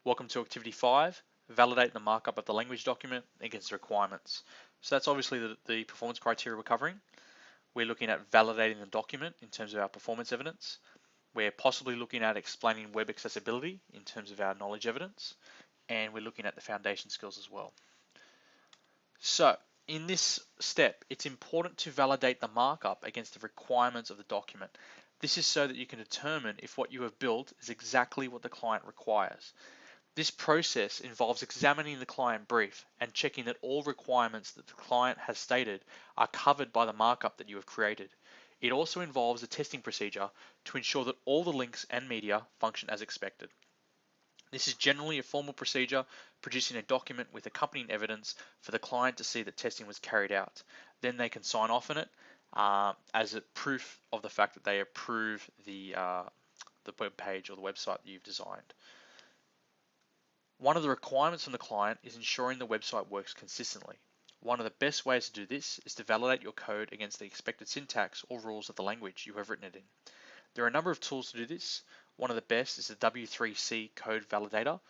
Welcome to Activity 5, validate the markup of the language document against the requirements. So that's obviously the performance criteria we're covering. We're looking at validating the document in terms of our performance evidence. We're possibly looking at explaining web accessibility in terms of our knowledge evidence. And we're looking at the foundation skills as well. So in this step, it's important to validate the markup against the requirements of the document. This is so that you can determine if what you have built is exactly what the client requires. This process involves examining the client brief and checking that all requirements that the client has stated are covered by the markup that you have created. It also involves a testing procedure to ensure that all the links and media function as expected. This is generally a formal procedure, producing a document with accompanying evidence for the client to see that testing was carried out. Then they can sign off on it as a proof of the fact that they approve the web page or the website that you've designed. One of the requirements from the client is ensuring the website works consistently. One of the best ways to do this is to validate your code against the expected syntax or rules of the language you have written it in. There are a number of tools to do this. One of the best is the W3C code validator.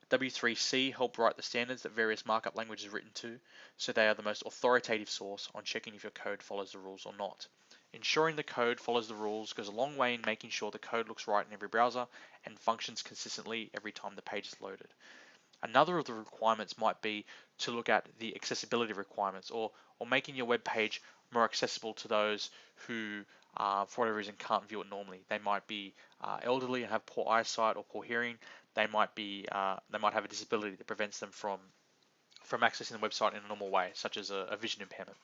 W3C help write the standards that various markup languages are written to, so they are the most authoritative source on checking if your code follows the rules or not. Ensuring the code follows the rules goes a long way in making sure the code looks right in every browser and functions consistently every time the page is loaded. Another of the requirements might be to look at the accessibility requirements or making your web page more accessible to those who, for whatever reason, can't view it normally. They might be elderly and have poor eyesight or poor hearing. They might have a disability that prevents them from accessing the website in a normal way, such as a vision impairment.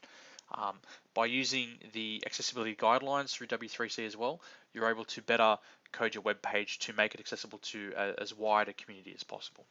By using the accessibility guidelines through W3C as well, you're able to better code your web page to make it accessible to as wide a community as possible.